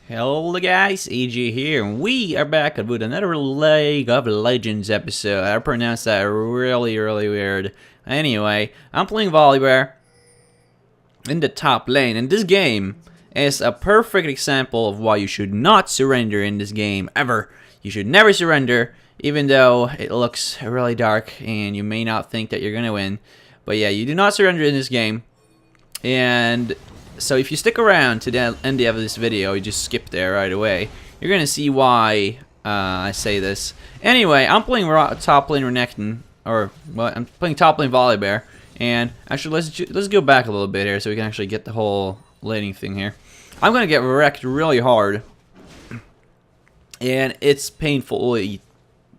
Hello guys, AJ here, and we are back with another League of Legends episode. I pronounced that really weird. Anyway, I'm playing Volibear in the top lane, and this game is a perfect example of why you should not surrender in this game, ever. You should never surrender, even though it looks really dark and you may not think that you're gonna win. But yeah, you do not surrender in this game, and so if you stick around to the end of this video, you just skip there right away, you're going to see why I say this. Anyway, I'm playing top lane Renekton, or what? I'm playing top lane Volibear, and actually let's go back a little bit here so we can actually get the whole laning thing here. I'm going to get wrecked really hard, and it's painfully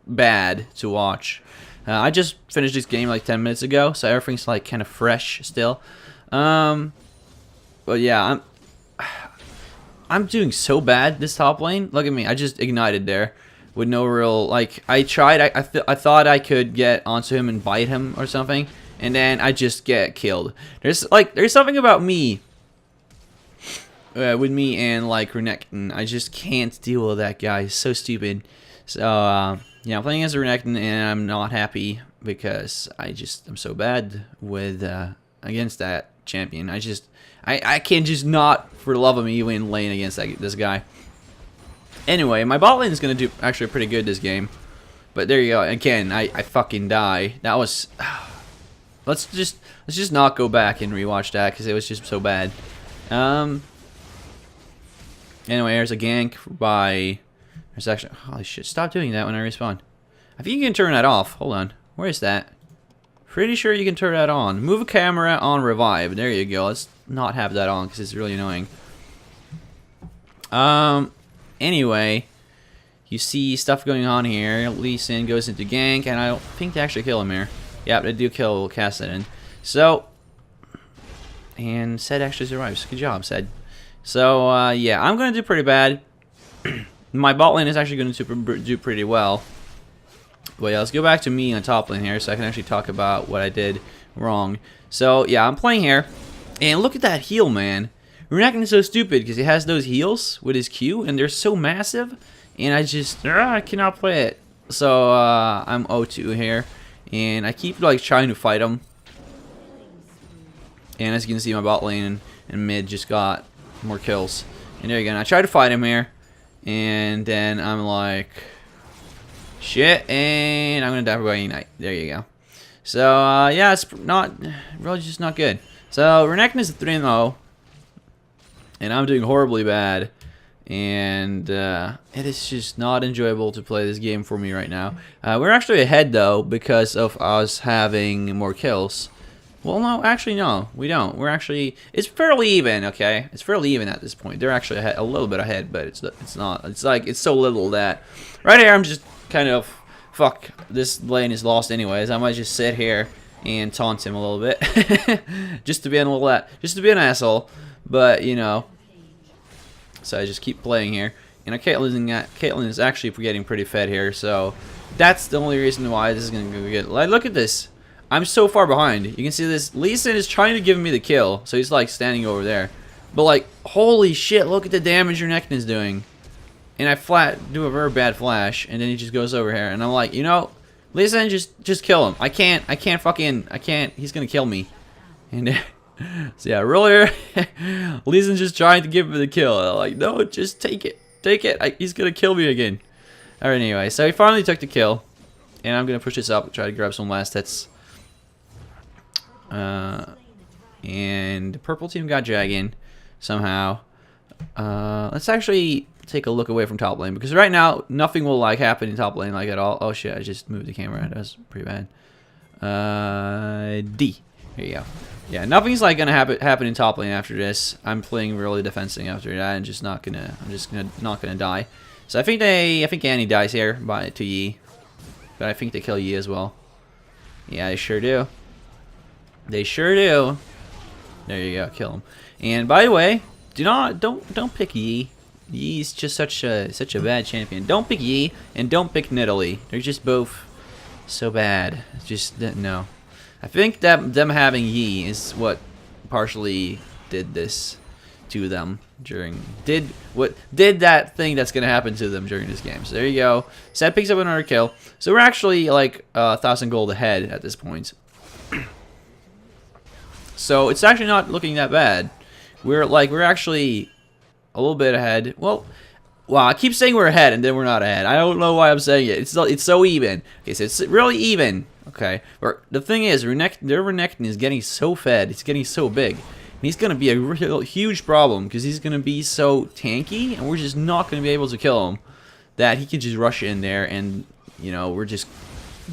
bad to watch. I just finished this game like 10 minutes ago, so everything's like kind of fresh still. But yeah, I'm doing so bad this top lane. Look at me, I just ignited there with no real, like, I tried, I thought I could get onto him and bite him or something, and then I just get killed. There's something about me, with me and like Renekton. I just can't deal with that guy. He's so stupid. So yeah, I'm playing as Renekton, and I'm not happy because I'm so bad with against that champion. I can't just not, for the love of me, win lane against this guy. Anyway, my bot lane is going to do actually pretty good this game. But there you go. Again, I fucking die. That was... let's just not go back and rewatch that because it was just so bad. Anyway, there's a gank by... There's actually... Holy shit, stop doing that when I respawn. I think you can turn that off. Hold on. Where is that? Pretty sure you can turn that on. Move a camera on revive. There you go. Let's not have that on because it's really annoying. Anyway, you see stuff going on here. Lee Sin goes into gank, and I don't think they actually kill him here. Yeah, they do kill Kassadin. So, and Sed actually survives. Good job, Sed. So, yeah, I'm going to do pretty bad. My bot lane is actually going to do pretty well. But yeah, let's go back to me on top lane here so I can actually talk about what I did wrong. So yeah, I'm playing here, and look at that heal, man. Renekton is so stupid because he has those heals with his Q, and they're so massive, and I cannot play it. So I'm 0-2 here, and I keep like trying to fight him. And as you can see, my bot lane and mid just got more kills. And there you go. And I tried to fight him here, and then I'm like... shit, and I'm gonna die by Ignite. There you go. So, yeah, it's not really just not good. So, Renekton is 3-0, and I'm doing horribly bad, and it is just not enjoyable to play this game for me right now. We're actually ahead, though, because of us having more kills. Well, no, actually, no, we don't. We're actually, it's fairly even, okay? It's fairly even at this point. They're actually ahead, a little bit ahead, but it's not. It's like, it's so little that, right here, I'm just kind of, fuck, this lane is lost anyways. I might just sit here and taunt him a little bit. just to be an asshole. But, you know. So I just keep playing here. And Caitlyn is actually getting pretty fed here, so that's the only reason why this is gonna go good. Like, look at this. I'm so far behind. You can see this. Lee Sin is trying to give me the kill, so he's like standing over there. But like, holy shit, look at the damage your Renekton is doing. And I do a very bad flash, and then he just goes over here, and I'm like, you know, Lee Sin, just kill him. I can't, he's gonna kill me. And so yeah, earlier, Lee Sin just trying to give me the kill. I'm like, no, just take it, he's gonna kill me again. Alright, anyway, so he finally took the kill, and I'm gonna push this up and try to grab some last hits. And the purple team got Dragon somehow. Let's actually take a look away from top lane, because right now nothing will like happen in top lane like at all. Oh shit, I just moved the camera. That was pretty bad. D. There you go. Yeah, nothing's like gonna happen in top lane after this. I'm playing really defensive after that, and just not gonna die. So I think Annie dies here to Yi, but I think they kill Yi as well. Yeah, they sure do. They sure do. There you go, kill him. And by the way, don't pick Yi. Yi's just such a bad champion. Don't pick Yi, and don't pick Nidalee. They're just both so bad. Just no. I think that them having Yi is what partially did this. to them did that thing that's gonna happen to them during this game. So there you go. Seth picks up another kill. So we're actually like 1,000 gold ahead at this point. So it's actually not looking that bad. We're actually a little bit ahead. Well, wow, I keep saying we're ahead and then we're not ahead. I don't know why I'm saying it. It's so even. Okay, so it's really even. Okay, but the thing is, their Renekton is getting so fed. It's getting so big. And he's gonna be a real huge problem because he's gonna be so tanky, and we're just not gonna be able to kill him. That he can just rush in there, and you know we're just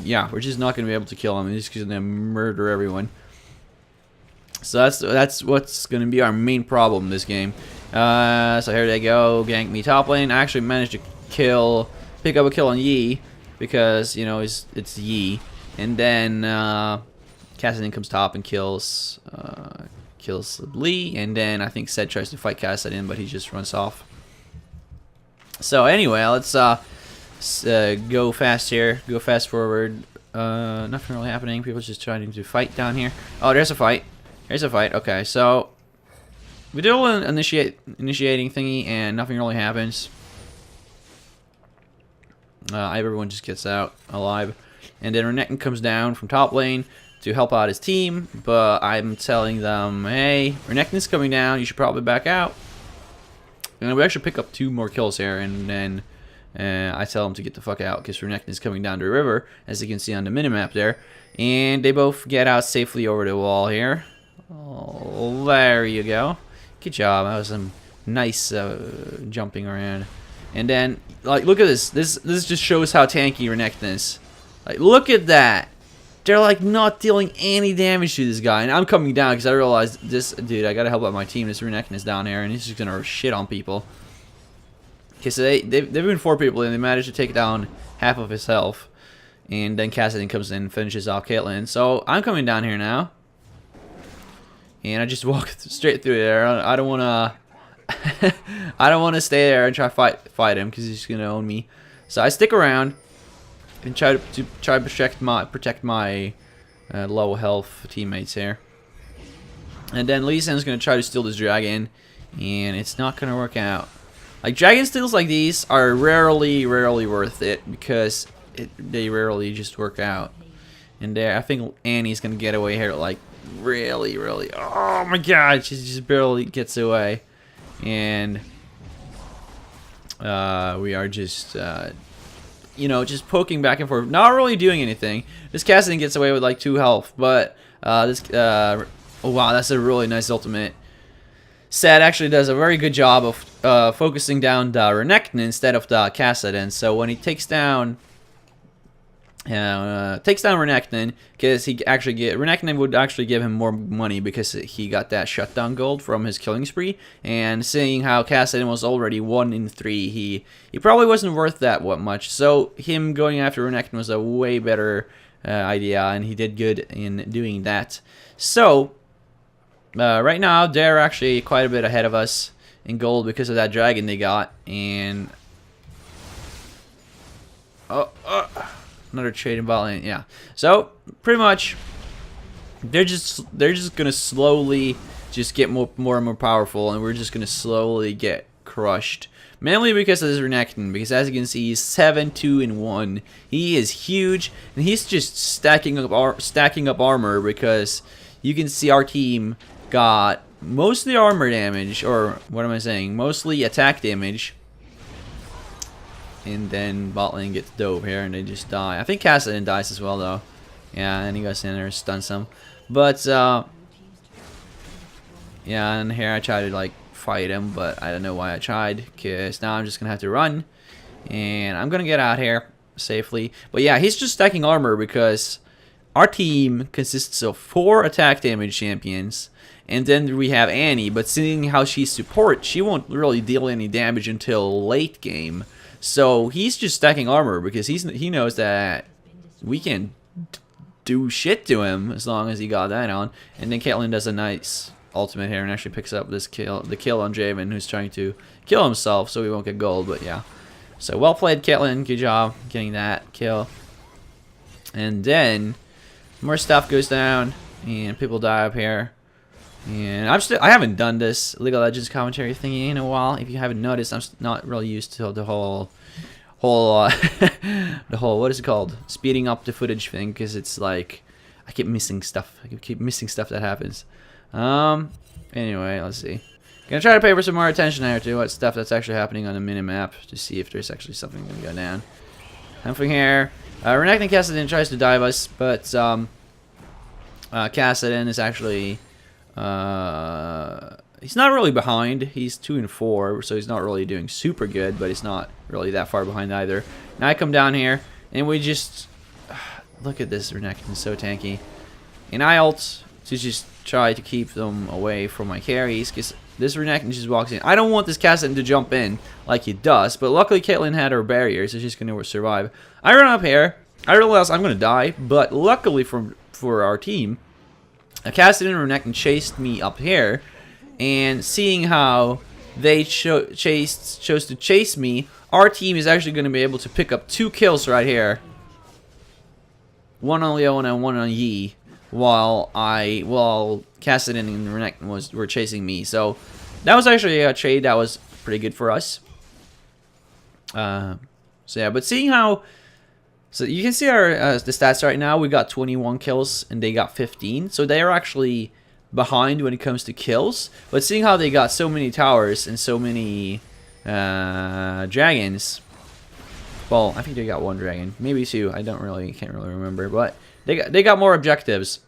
not gonna be able to kill him. He's just gonna murder everyone. So that's what's going to be our main problem this game. So here they go, gank me top lane. I actually managed to pick up a kill on Yi because you know it's Yi, and then Kassadin comes top and kills Lee, and then I think Zed tries to fight Kassadin, but he just runs off. So anyway, let's go fast here, go fast forward. Nothing really happening. People just trying to fight down here. Oh, there's a fight. Here's a fight. Okay, so we do an initiating thingy, and nothing really happens. Everyone just gets out alive, and then Renekton comes down from top lane to help out his team. But I'm telling them, hey, Renekton's coming down. You should probably back out. And we actually pick up 2 more kills here, and then I tell them to get the fuck out because Renekton is coming down the river, as you can see on the minimap there. And they both get out safely over the wall here. Oh, there you go. Good job. That was some nice jumping around. And then, like, look at this. This just shows how tanky Renekton is. Like, look at that. They're, like, not dealing any damage to this guy. And I'm coming down because I realized this, dude, I gotta help out my team. This Renekton is down here, and he's just gonna shit on people. Okay, so they've been 4 people, and they managed to take down half of his health. And then Kassadin comes in and finishes off Caitlyn. So I'm coming down here now. And I just walk straight through there. I don't wanna, I don't wanna stay there and try to fight him because he's gonna own me. So I stick around and try to protect my low health teammates here. And then Lee Sin's gonna try to steal this dragon, and it's not gonna work out. Like dragon steals like these are rarely worth it because they rarely just work out. And there, I think Annie's gonna get away here like. Really, oh my god, she just barely gets away, and we are just you know, just poking back and forth, not really doing anything. This Kassadin gets away with like 2 health, but oh wow, that's a really nice ultimate. Zed actually does a very good job of focusing down the Renekton instead of the Kassadin. So when he takes down Renekton, because Renekton would actually give him more money because he got that shutdown gold from his killing spree, and seeing how Kassadin was already 1 in 3, he probably wasn't worth that much. So him going after Renekton was a way better idea, and he did good in doing that. So right now they're actually quite a bit ahead of us in gold because of that dragon they got, and another trade in bot lane, yeah. So pretty much, they're just gonna slowly just get more and more powerful, and we're just gonna slowly get crushed. Mainly because of this Renekton, because as you can see, he's 7-2-1. He is huge, and he's just stacking up armor because you can see our team got mostly armor damage, or what am I saying? Mostly attack damage. And then bot lane gets dove here, and they just die. I think Kassadin dies as well, though. Yeah, and he goes in there and stuns some. But, yeah, and here I try to, like, fight him, but I don't know why I tried, because now I'm just going to have to run. And I'm going to get out here safely. But, yeah, he's just stacking armor because our team consists of 4 attack damage champions. And then we have Annie, but seeing how she's support, she won't really deal any damage until late game. So he's just stacking armor because he knows that we can do shit to him as long as he got that on. And then Caitlyn does a nice ultimate here and actually picks up the kill on Javen, who's trying to kill himself so we won't get gold. But yeah, so well played, Caitlyn. Good job getting that kill. And then more stuff goes down and people die up here. And I haven't done this League of Legends commentary thingy in a while. If you haven't noticed, I'm not really used to the whole the whole, what is it called, speeding up the footage thing, because it's like I keep missing stuff. I keep missing stuff that happens. Anyway, let's see. Gonna try to pay for some more attention here to what stuff that's actually happening on the minimap to see if there's actually something gonna go down. Something here. Renekton Kassadin tries to dive us, but Kassadin is actually he's not really behind. He's 2 and 4, so he's not really doing super good, but he's not really that far behind either. Now I come down here and we just look at this Renekton, is so tanky. And I ult to just try to keep them away from my carries, because this Renekton just walks in. I don't want this Kassadin to jump in like he does, but luckily Caitlyn had her barrier, so she's going to survive. I run up here. I realize I'm going to die, but luckily for our team, a Kassadin and Renekton chased me up here, and seeing how they chose to chase me, our team is actually going to be able to pick up 2 kills right here. One on Leon and one on Yi, while Kassadin and Renekton were chasing me. So that was actually a trade that was pretty good for us. So yeah, but seeing how, so you can see our the stats right now. We got 21 kills and they got 15. So they are actually behind when it comes to kills. But seeing how they got so many towers and so many dragons. Well, I think they got 1 dragon, maybe 2. I can't really remember. But they got more objectives.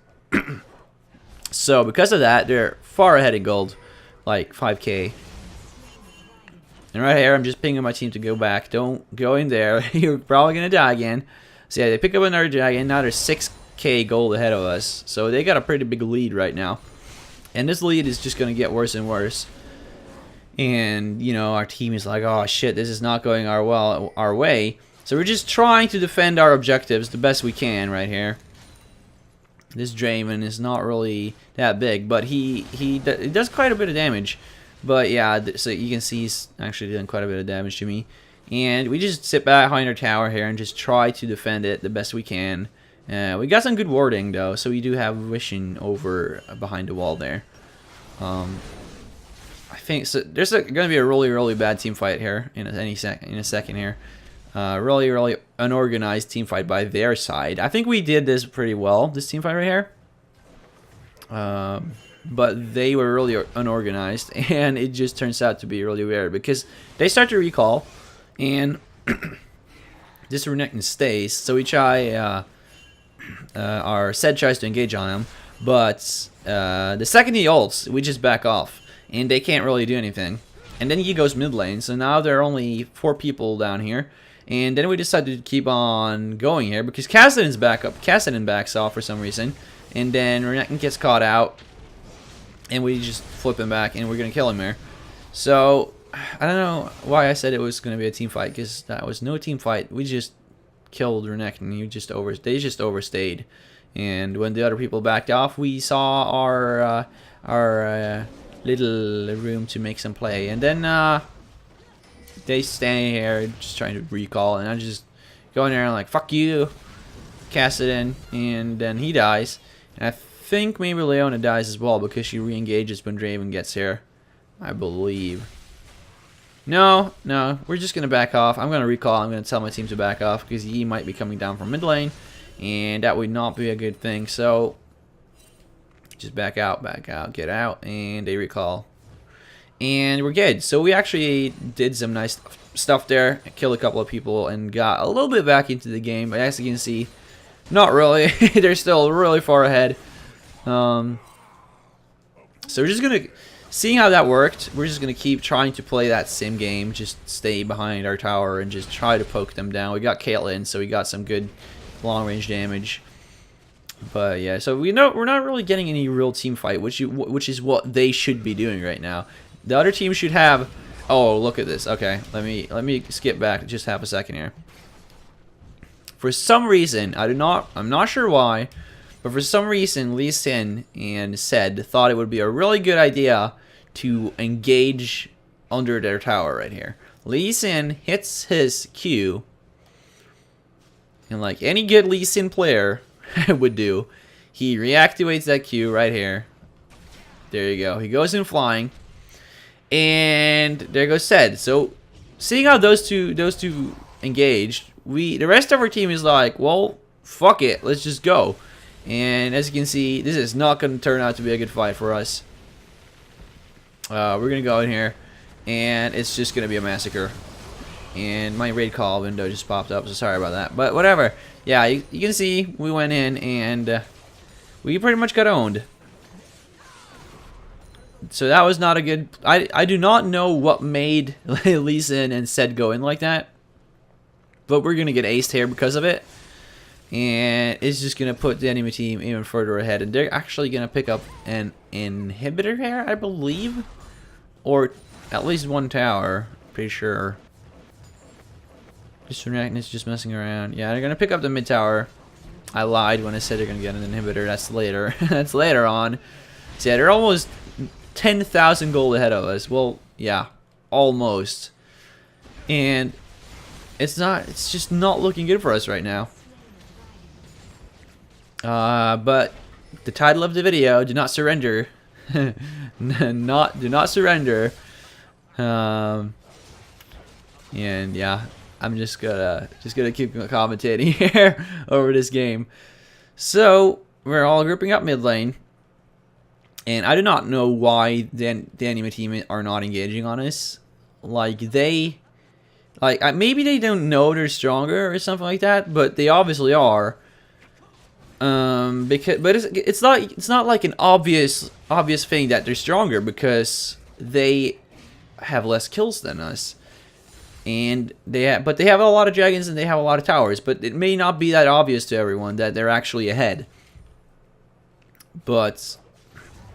So because of that, they're far ahead in gold, like 5k. And right here, I'm just pinging my team to go back. Don't go in there. You're probably gonna die again. So yeah, they pick up another dragon. Now they're 6k gold ahead of us. So they got a pretty big lead right now. And this lead is just gonna get worse and worse. And you know, our team is like, oh shit, this is not going our way. So we're just trying to defend our objectives the best we can right here. This Draven is not really that big, but he does quite a bit of damage. But yeah, so you can see he's actually doing quite a bit of damage to me. And we just sit back behind our tower here and just try to defend it the best we can. We got some good warding though, so we do have vision over behind the wall there. I think so. There's going to be a really bad team fight here in a second here. Really unorganized team fight by their side. I think we did this pretty well, this team fight right here. But they were really unorganized, and it just turns out to be really weird because they start to recall, and this Renekton stays. So we try, our Zed tries to engage on him, but the second he ults, we just back off, and they can't really do anything. And then he goes mid lane, so now there are only 4 people down here. And then we decided to keep on going here because Kassadin's back up. Kassadin backs off for some reason. And then Renekton gets caught out. And we just flip him back and we're going to kill him here. So, I don't know why I said it was going to be a team fight, because that was no team fight. We just killed Renekton. They just overstayed. And when the other people backed off, we saw our little room to make some play. And then they stand here just trying to recall, and I just go in there and like, fuck you, Kassadin, and then he dies. And I think maybe Leona dies as well because she re-engages when Draven gets here, I believe. No, we're just gonna back off. I'm gonna recall. I'm gonna tell my team to back off because he might be coming down from mid lane, and that would not be a good thing. So just back out, get out, and they recall. And we're good. So we actually did some nice stuff there. Killed a couple of people and got a little bit back into the game. But as you can see, not really. They're still really far ahead. So we're just gonna, seeing how that worked, we're just gonna keep trying to play that same game. Just stay behind our tower and just try to poke them down. We got Caitlyn, so we got some good long range damage. But yeah, so we're not really getting any real team fight, which is what they should be doing right now. The other team should have. Oh, look at this. Okay, let me skip back just half a second here. For some reason, I'm not sure why, but for some reason, Lee Sin and Zed thought it would be a really good idea to engage under their tower right here. Lee Sin hits his Q, and like any good Lee Sin player would do, he reactivates that Q right here. There you go. He goes in flying. And there goes Sed. So, seeing how those two engaged, the rest of our team is like, well, fuck it, let's just go. And as you can see, this is not going to turn out to be a good fight for us. We're going to go in here, and it's just going to be a massacre. And my raid call window just popped up, so sorry about that. But whatever. Yeah, you can see we went in, and we pretty much got owned. So that was not a good... I do not know what made Lee Sin and Sed go in like that. But we're going to get aced here because of it. And it's just going to put the enemy team even further ahead. And they're actually going to pick up an inhibitor here, I believe. Or at least one tower. Pretty sure. Just Renekton's just messing around. Yeah, they're going to pick up the mid tower. I lied when I said they're going to get an inhibitor. That's later. That's later on. So yeah, they're almost 10,000 gold ahead of us. Well, yeah. Almost. And it's just not looking good for us right now. But the title of the video, do not surrender. Do not surrender. And yeah, I'm just gonna keep commentating here over this game. So we're all grouping up mid lane, and I do not know why the enemy team are not engaging on us. Like maybe they don't know they're stronger or something like that, but they obviously are. It's not like an obvious thing that they're stronger, because they have less kills than us, and they have a lot of dragons and they have a lot of towers, but it may not be that obvious to everyone that they're actually ahead. But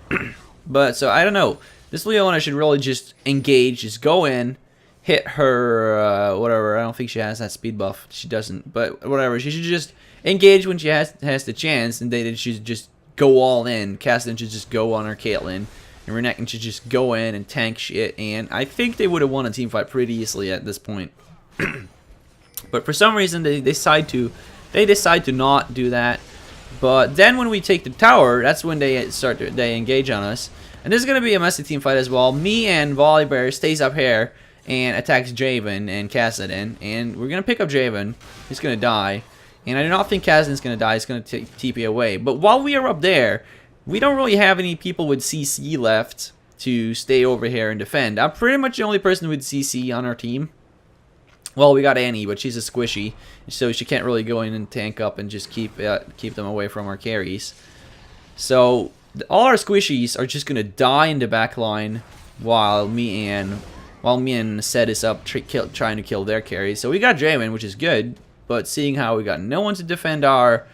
so I don't know. This Leona should really just engage, just go in, hit her whatever. I don't think she has that speed buff. She doesn't, but whatever. She should just engage when she has the chance, and they should just go all in. Kassadin should just go on her Caitlyn, and Renekton should just go in and tank shit. And I think they would have won a team fight pretty easily at this point. But for some reason they decide to not do that. But then when we take the tower, that's when they engage on us. And this is gonna be a messy team fight as well. Me and Volibear stays up here and attacks Javen and Kassadin, and we're gonna pick up Javen. He's gonna die. And I do not think Kassadin's going to die. He's going to TP away. But while we are up there, we don't really have any people with CC left to stay over here and defend. I'm pretty much the only person with CC on our team. Well, we got Annie, but she's a squishy, so she can't really go in and tank up and just keep them away from our carries. So all our squishies are just going to die in the back line while me and Sed is up trying to kill their carries. So we got Draymond, which is good. But seeing how we got no one to defend our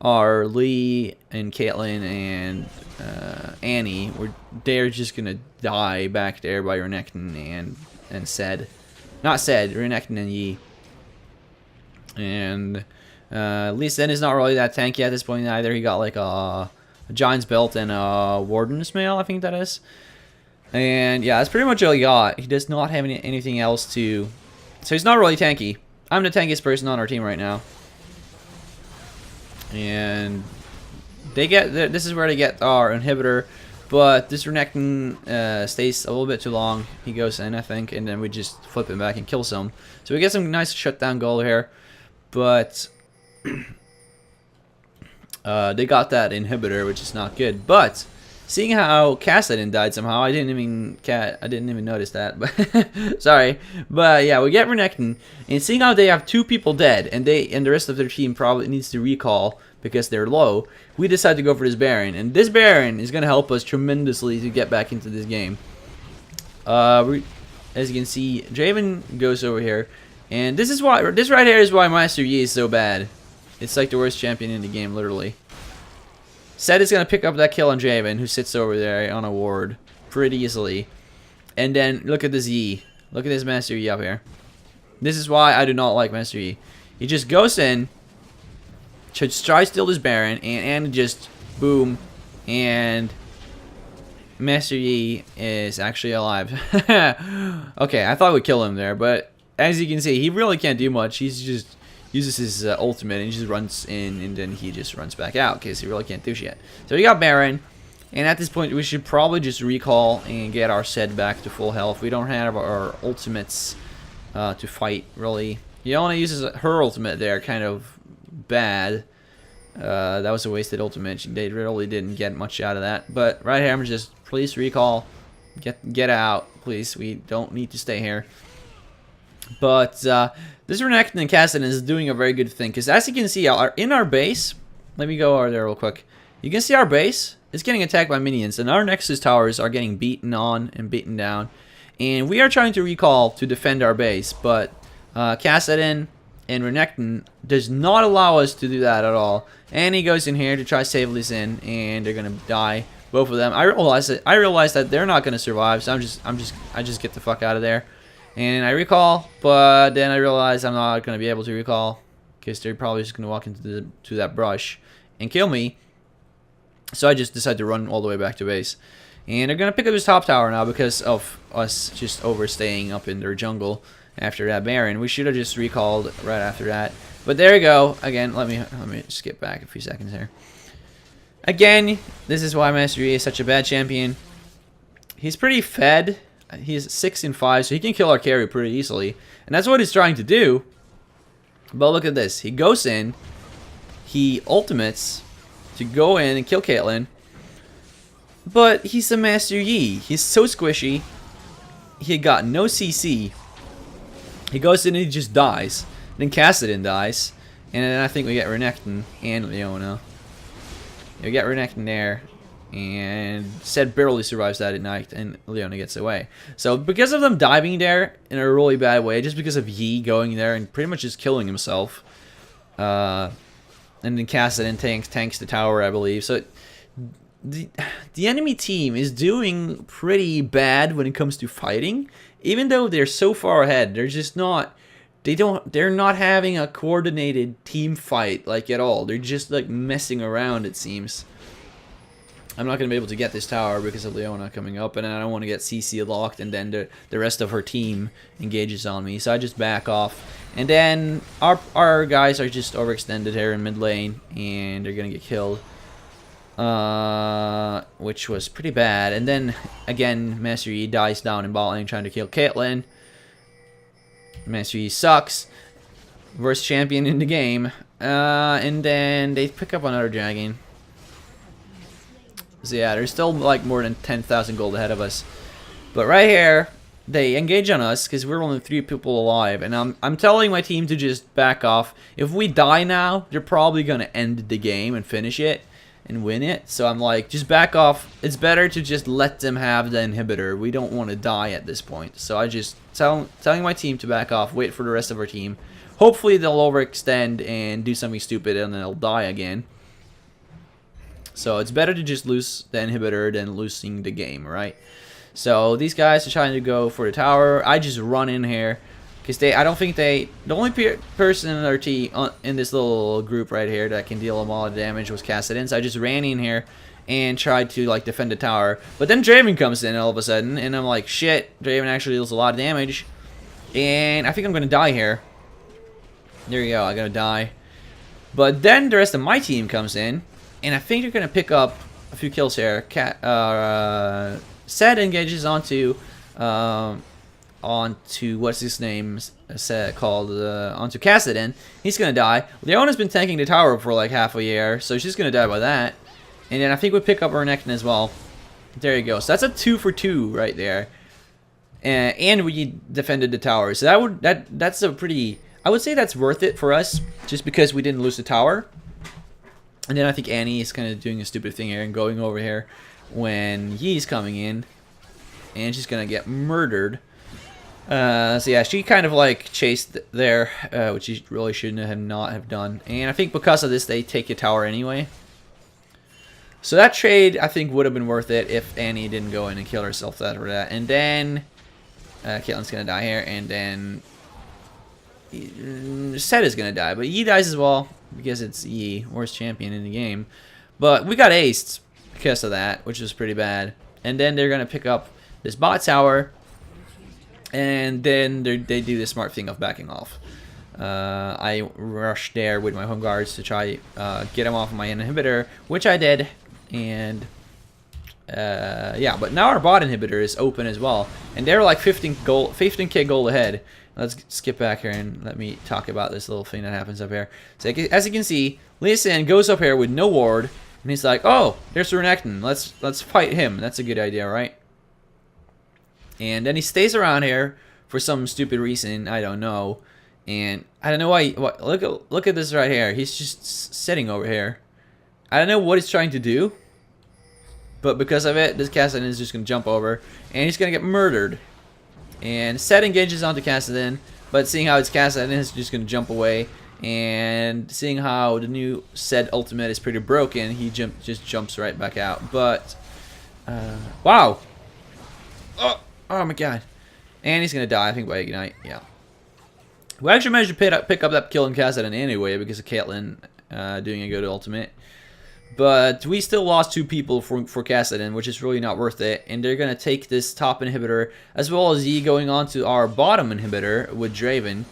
Lee and Caitlyn and Annie, they're just gonna die back there by Renekton and Sed, not Sed, Renekton and Yi. And Lee Sin is not really that tanky at this point either. He got like a Giant's Belt and a Warden's Mail, I think that is. And yeah, that's pretty much all he got. He does not have anything else to, so he's not really tanky. I'm the tankiest person on our team right now. And this is where they get our inhibitor. But this Renekton stays a little bit too long. He goes in, I think, and then we just flip him back and kill some. So we get some nice shutdown goal here. But they got that inhibitor, which is not good. But seeing how Kassadin died somehow, I didn't even notice that. But sorry, but yeah, we get Renekton, and seeing how they have 2 people dead, and the rest of their team probably needs to recall because they're low, we decide to go for this Baron, and this Baron is gonna help us tremendously to get back into this game. As you can see, Draven goes over here, and this right here is why Master Yi is so bad. It's like the worst champion in the game, literally. Sed is going to pick up that kill on Javen, who sits over there on a ward pretty easily. And then look at this Yi. Look at this Master Yi up here. This is why I do not like Master Yi. He just goes in, tries to steal this Baron, and just boom. And Master Yi is actually alive. Okay, I thought we'd kill him there, but as you can see, he really can't do much. He's just uses his ultimate and he just runs in, and then he just runs back out because he really can't do shit. So we got Baron. And at this point, we should probably just recall and get our set back to full health. We don't have our ultimates to fight, really. Yona uses her ultimate there, kind of bad. That was a wasted ultimate. They really didn't get much out of that. But right here, I'm just, please recall. Get out, please. We don't need to stay here. But this Renekton and Kassadin is doing a very good thing. Because as you can see, in our base, let me go over there real quick. You can see our base is getting attacked by minions. And our Nexus towers are getting beaten on and beaten down. And we are trying to recall to defend our base. But Kassadin and Renekton does not allow us to do that at all. And he goes in here to try to save Lee Sin. And they're going to die. Both of them. I realize that they're not going to survive. So I just get the fuck out of there. And I recall, but then I realize I'm not going to be able to recall because they're probably just going to walk into that brush and kill me. So I just decide to run all the way back to base. And they're going to pick up his top tower now because of us just overstaying up in their jungle after that Baron. We should have just recalled right after that. But there you go. Again, let me skip back a few seconds here. Again, this is why Master Yi is such a bad champion. He's pretty fed. He's 6-5, so he can kill our carry pretty easily. And that's what he's trying to do. But look at this. He goes in. He ultimates to go in and kill Caitlyn. But he's a Master Yi. He's so squishy. He got no CC. He goes in and he just dies. Then Kassadin dies. And then I think we get Renekton and Leona. We get Renekton there. And Zed barely survives that at night, and Leona gets away. So because of them diving there in a really bad way, just because of Yi going there and pretty much just killing himself, and then Kassadin tanks the tower, I believe. So the enemy team is doing pretty bad when it comes to fighting, even though they're so far ahead. They're just not. They're not having a coordinated team fight like at all. They're just like messing around, it seems. I'm not going to be able to get this tower because of Leona coming up, and I don't want to get CC locked, and then the rest of her team engages on me. So I just back off. And then our guys are just overextended here in mid lane, and they're going to get killed. Which was pretty bad. And then, again, Master Yi dies down in bot lane trying to kill Caitlyn. Master Yi sucks. Worst champion in the game. And then they pick up another dragon. So yeah, there's still like more than 10,000 gold ahead of us. But right here, they engage on us because we're only 3 people alive. And I'm telling my team to just back off. If we die now, they're probably going to end the game and finish it and win it. So I'm like, just back off. It's better to just let them have the inhibitor. We don't want to die at this point. So I just telling my team to back off, wait for the rest of our team. Hopefully they'll overextend and do something stupid and then they'll die again. So it's better to just lose the inhibitor than losing the game, right? So these guys are trying to go for the tower. I just run in here because I don't think the only person in our team in this little group right here that can deal a lot of damage was Kassadin. So I just ran in here and tried to like defend the tower. But then Draven comes in all of a sudden, and I'm like, shit, Draven actually deals a lot of damage, and I think I'm gonna die here. There you go, I'm gonna die. But then the rest of my team comes in. And I think they're going to pick up a few kills here. Zed engages onto what's his name called onto Kassadin. He's going to die. Leona's been tanking the tower for like half a year, so she's going to die by that. And then I think we pick up our Renekton as well. There you go. So that's a 2 for 2 right there. And we defended the tower. So that's a pretty. I would say that's worth it for us, just because we didn't lose the tower. And then I think Annie is kind of doing a stupid thing here and going over here when Yi's coming in. And she's going to get murdered. So yeah, she kind of like chased there, which she really shouldn't not have done. And I think because of this, they take a tower anyway. So that trade, I think, would have been worth it if Annie didn't go in and kill herself after that. And then Caitlyn's going to die here. And then Zed is going to die. But Yi dies as well. Because it's Yi, worst champion in the game. But we got aced because of that, which was pretty bad. And then they're going to pick up this bot tower. And then they do the smart thing of backing off. I rushed there with my home guards to try get him off of my inhibitor, which I did. And yeah, but now our bot inhibitor is open as well, and they're like 15k gold ahead. Let's skip back here and let me talk about this little thing that happens up here. So as you can see, Lee Sin goes up here with no ward, and he's like, "Oh, there's Renekton. Let's fight him. That's a good idea, right?" And then he stays around here for some stupid reason, I don't know. And I don't know why. Look at this right here. He's just sitting over here. I don't know what he's trying to do, but because of it, this Kassadin is just gonna jump over, and he's gonna get murdered. And Sett engages onto Kassadin, but seeing how it's Kassadin, is just gonna jump away. And seeing how the new Sett ultimate is pretty broken, he just jumps right back out. But wow! Oh my god! And he's gonna die, I think, by Ignite. Yeah. We actually managed to pick up that kill in Kassadin anyway because of Caitlyn doing a good ultimate. But we still lost 2 people for Kassadin, which is really not worth it. And they're going to take this top inhibitor, as well as Yi going on to our bottom inhibitor with Draven.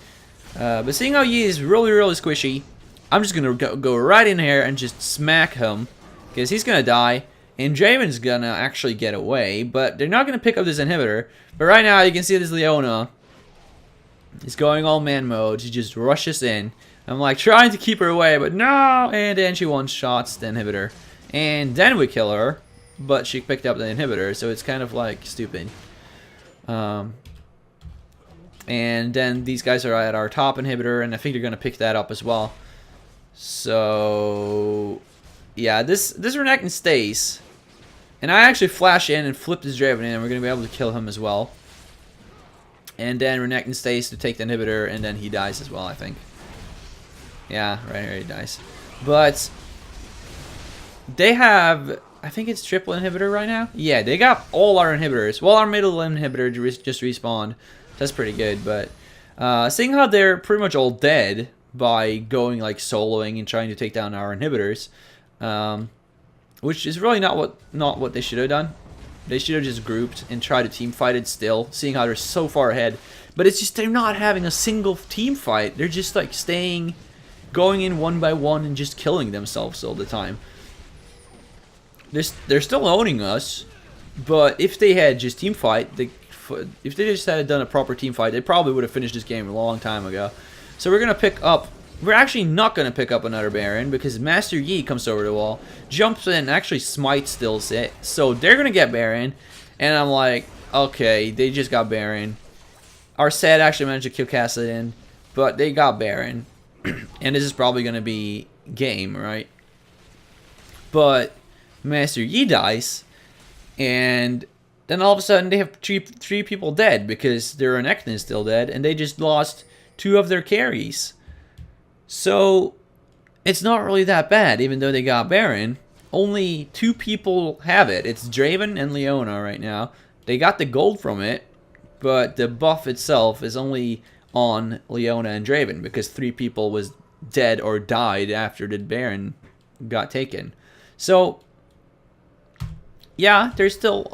But seeing how Yi is really squishy, I'm just going to go right in here and just smack him. Because he's going to die. And Draven's going to actually get away. But they're not going to pick up this inhibitor. But right now, you can see this Leona. He's going all man mode. She just rushes in. I'm like trying to keep her away, but no! And then she one-shots the inhibitor. And then we kill her, but she picked up the inhibitor, so it's kind of like stupid. And then these guys are at our top inhibitor, and I think they're going to pick that up as well. So yeah, this Renekton stays. And I actually flash in and flip this Draven in, and we're going to be able to kill him as well. And then Renekton stays to take the inhibitor, and then he dies as well, I think. Yeah, right here he dies. But they have, I think it's triple inhibitor right now. Yeah, they got all our inhibitors. Well, our middle inhibitor just respawned. That's pretty good. But seeing how they're pretty much all dead by going like soloing and trying to take down our inhibitors, which is really not what they should have done. They should have just grouped and tried to team fight it still, seeing how they're so far ahead. But it's just they're not having a single team fight. They're just like going in one by one and just killing themselves all the time. They're still owning us, but if they had just team fight, if they just had done a proper team fight, they probably would have finished this game a long time ago. So we're gonna pick up. We're actually not gonna pick up another Baron because Master Yi comes over the wall, jumps in, actually smites still sit. So they're gonna get Baron, and I'm like, okay, they just got Baron. Our Sett actually managed to kill Kassadin, but they got Baron. And this is probably going to be game, right? But Master Yi dies, and then all of a sudden they have three people dead because their Renekton is still dead, and they just lost 2 of their carries. So it's not really that bad, even though they got Baron. Only 2 people have it. It's Draven and Leona right now. They got the gold from it, but the buff itself is only on Leona and Draven because 3 people was dead or died after the Baron got taken. So yeah, they're still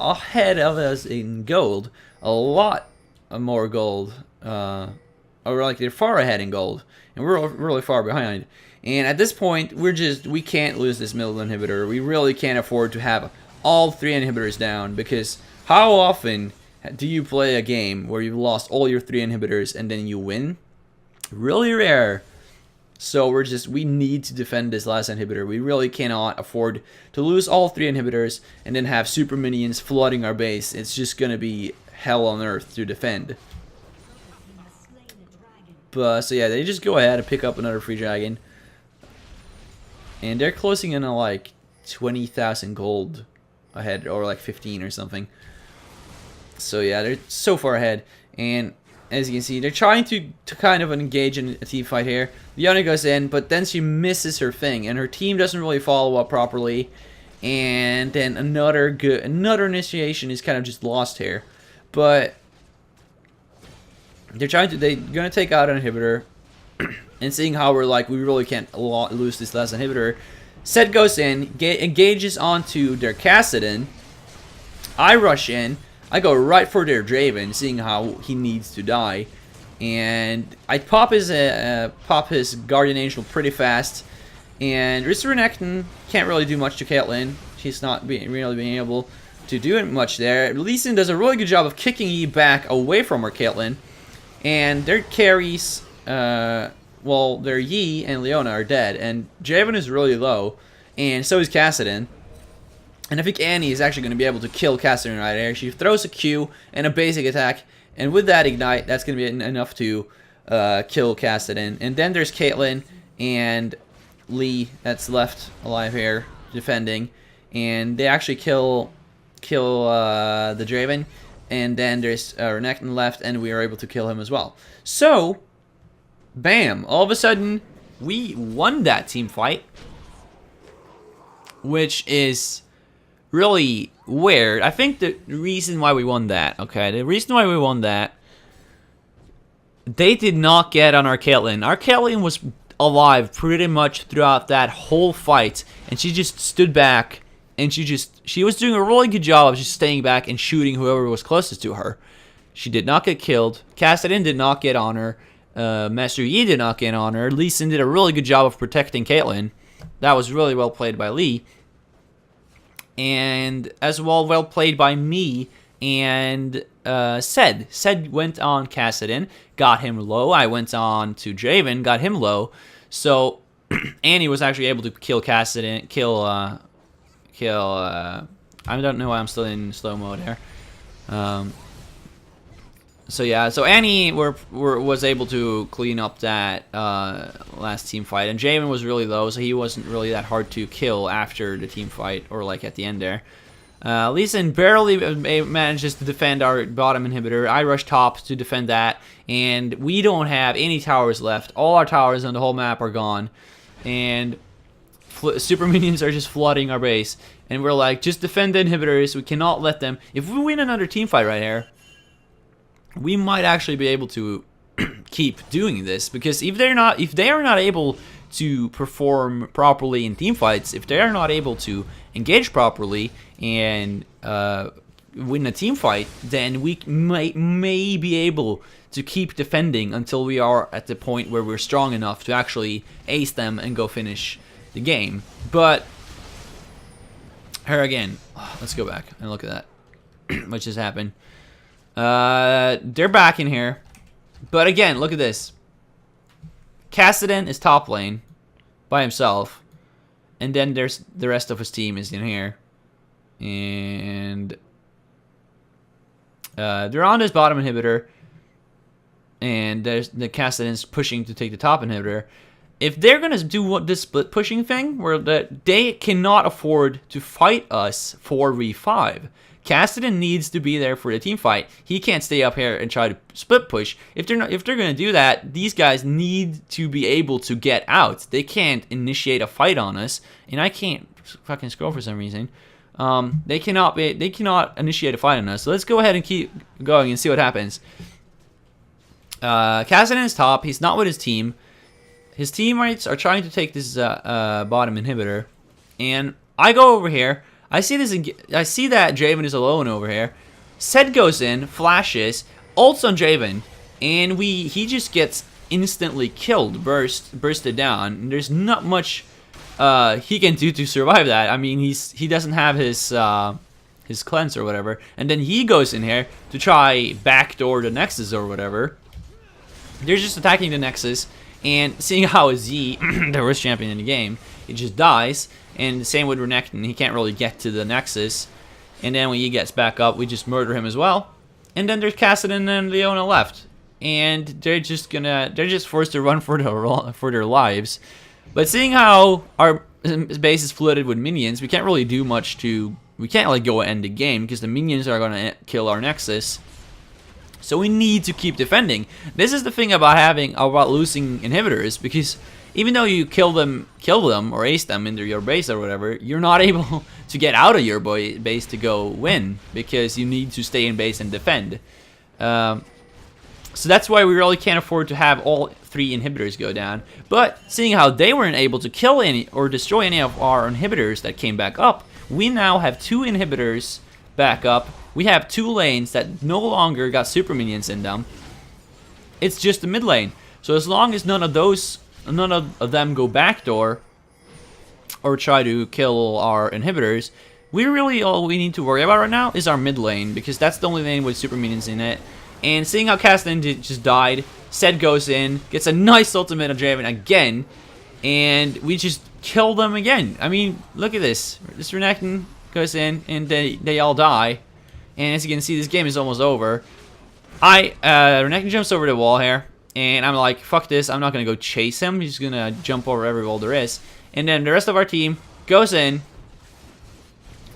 ahead of us in gold, a lot more gold, or like they're far ahead in gold, and we're really far behind. And at this point, we can't lose this middle inhibitor. We really can't afford to have all 3 inhibitors down, because how often do you play a game where you've lost all your 3 inhibitors and then you win? Really rare. So we need to defend this last inhibitor. We really cannot afford to lose all 3 inhibitors and then have super minions flooding our base. It's just gonna be hell on earth to defend. But so yeah, they just go ahead and pick up another free dragon. And they're closing in on like 20,000 gold ahead, or like 15 or something. So yeah, they're so far ahead, and as you can see, they're trying to kind of engage in a team fight here. Leona goes in, but then she misses her thing, and her team doesn't really follow up properly, and then another initiation is kind of just lost here. But they're gonna take out an inhibitor, and seeing how we really can't lose this last inhibitor, Sett goes in, engages onto their Kassadin. I rush in. I go right for their Draven, seeing how he needs to die, and I pop his Guardian Angel pretty fast. And this Renekton can't really do much to Caitlyn. he's not really being able to do it much there. Lee Sin does a really good job of kicking Yi back away from her Caitlyn, and their carries, well, their Yi and Leona are dead, and Javen is really low, and so is Kassadin. And I think Annie is actually going to be able to kill Kassadin right here. She throws a Q and a basic attack, and with that ignite, that's going to be enough to kill Kassadin. And then there's Caitlyn and Lee that's left alive here defending, and they actually kill the Draven, and then there's Renekton left, and we are able to kill him as well. So, bam! All of a sudden, we won that team fight, which is really weird. I think the reason why we won that, okay, the reason why we won that, they did not get on our Caitlyn. Our Caitlyn was alive pretty much throughout that whole fight, and she just stood back, and she was doing a really good job of just staying back and shooting whoever was closest to her. She did not get killed. Kassadin did not get on her. Master Yi did not get on her. Lee Sin did a really good job of protecting Caitlyn. That was really well played by Lee. And as well played by me and Sed. Sed went on Kassadin, got him low. I went on to Draven, got him low. So Annie was actually able to kill Kassadin, I don't know why I'm still in slow mode here. So yeah, so Annie was able to clean up that last team fight, and Javen was really low, so he wasn't really that hard to kill after the team fight, or like at the end there. Lee Sin barely manages to defend our bottom inhibitor. I rush top to defend that, and we don't have any towers left. All our towers on the whole map are gone, and super minions are just flooding our base, and we're like, just defend the inhibitors. We cannot let them. If we win another team fight right here, we might actually be able to keep doing this, because if they are not able to perform properly in team fights, if they are not able to engage properly and win a team fight, then we may be able to keep defending until we are at the point where we're strong enough to actually ace them and go finish the game. But here again, let's go back and look at that, what just happened. They're back in here, but again, look at this. Kassadin is top lane by himself, and then there's the rest of his team is in here, and they're on this bottom inhibitor, and there's the Kassadin's pushing to take the top inhibitor. If they're gonna do this split pushing thing, where they cannot afford to fight us 4v5. Kassadin needs to be there for the team fight. He can't stay up here and try to split push. If they're gonna do that, these guys need to be able to get out. They can't initiate a fight on us, and I can't fucking scroll for some reason. They cannot initiate a fight on us. So let's go ahead and keep going and see what happens. Kassadin is top. He's not with his team. His teammates are trying to take this bottom inhibitor, and I go over here. I see that Draven is alone over here. Sed goes in, flashes, ults on Draven, and he just gets instantly killed, bursted down. And there's not much he can do to survive that. I mean, he doesn't have his cleanse or whatever, and then he goes in here to try backdoor the Nexus or whatever. They're just attacking the Nexus, and seeing how Z, the worst champion in the game, he just dies. And the same with Renekton, he can't really get to the Nexus. And then when he gets back up, we just murder him as well. And then there's Kassadin and Leona left, and they're just forced to run for their lives. But seeing how our base is flooded with minions, we can't really do much to. We can't like go end the game because the minions are gonna kill our Nexus. So we need to keep defending. This is the thing about losing inhibitors, because even though you kill them or ace them into your base or whatever, you're not able to get out of your base to go win, because you need to stay in base and defend. So that's why we really can't afford to have all 3 inhibitors go down. But seeing how they weren't able to kill any or destroy any of our inhibitors that came back up, we now have 2 inhibitors back up. We have 2 lanes that no longer got super minions in them. It's just the mid lane. So as long as none of them go backdoor or try to kill our inhibitors, all we need to worry about right now is our mid lane, because that's the only lane with super minions in it. And seeing how Catelyn just died, Zed goes in, gets a nice ultimate on Draven again, and we just kill them again. I mean, look at this. This Renekton goes in, and they all die. And as you can see, this game is almost over. Renekton jumps over the wall here, and I'm like, fuck this, I'm not gonna go chase him. He's gonna jump over every wall there is. And then the rest of our team goes in,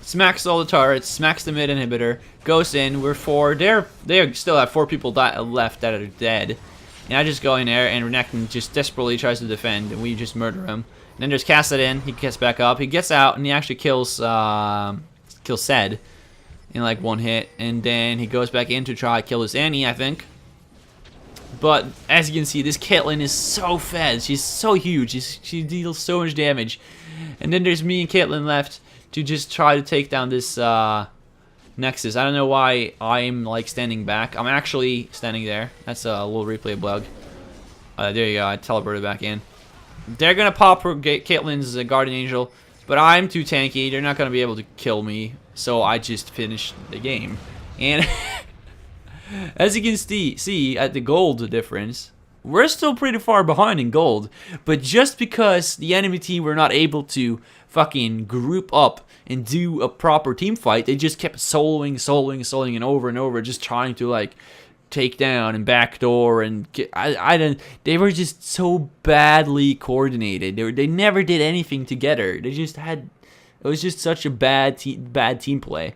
smacks all the turrets, smacks the mid inhibitor, goes in. We're 4. They still have 4 people left that are dead. And I just go in there, and Renekton just desperately tries to defend, and we just murder him. And then there's Kassadin. He gets back up. He gets out, and he actually kills Zed in like 1 hit. And then he goes back in to try to kill his Annie, I think. But as you can see, this Caitlyn is so fed. She's so huge. She deals so much damage. And then there's me and Caitlyn left to just try to take down this Nexus. I don't know why I'm like standing back. I'm actually standing there. That's a little replay bug. There you go. I teleported back in. They're gonna pop Caitlyn's Guardian Angel, but I'm too tanky. They're not gonna be able to kill me, so I just finished the game. And as you can see at the gold difference, we're still pretty far behind in gold. But just because the enemy team were not able to fucking group up and do a proper team fight, they just kept soloing and over, just trying to like take down and backdoor and get, they were just so badly coordinated. They never did anything together. They just had, it was just such a bad team play.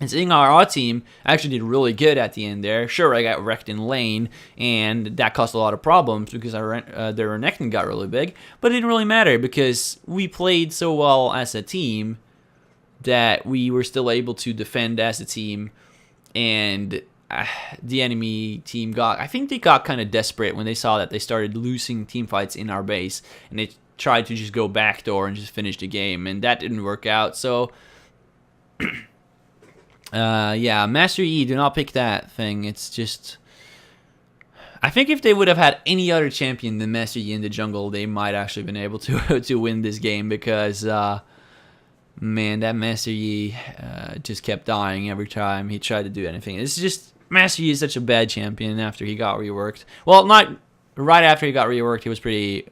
And seeing our team actually did really good at the end there. Sure, I got wrecked in lane, and that caused a lot of problems because their Renekton got really big. But it didn't really matter because we played so well as a team that we were still able to defend as a team. And the enemy team I think they got kind of desperate when they saw that they started losing team fights in our base. And they tried to just go backdoor and just finish the game. And that didn't work out, so... yeah, Master Yi, do not pick that thing. It's just... I think if they would have had any other champion than Master Yi in the jungle, they might actually been able to win this game because, man, that Master Yi just kept dying every time he tried to do anything. It's just... Master Yi is such a bad champion after he got reworked. Well, not right after he got reworked, he was pretty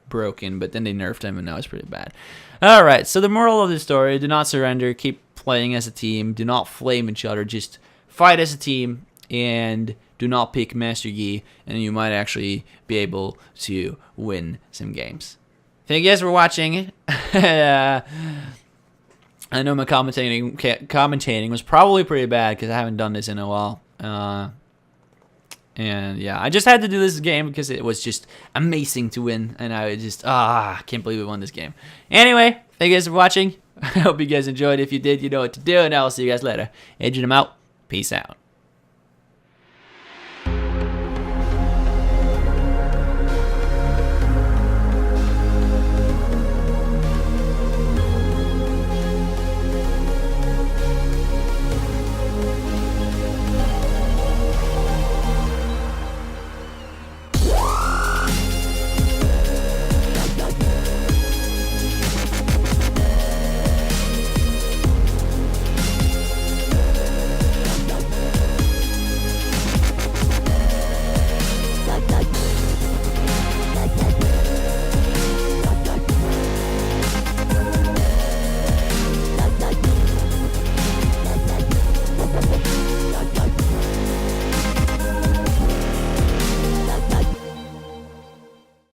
broken, but then they nerfed him and now it's pretty bad. Alright, so the moral of the story, do not surrender, keep playing as a team, do not flame each other, just fight as a team, and do not pick Master Yi, and you might actually be able to win some games. Thank you guys for watching. I know my commentating was probably pretty bad because I haven't done this in a while. And yeah, I just had to do this game because it was just amazing to win, and I just can't believe we won this game. Anyway, thank you guys for watching. I hope you guys enjoyed. If you did, you know what to do, and I'll see you guys later. Agent, I'm out. Peace out.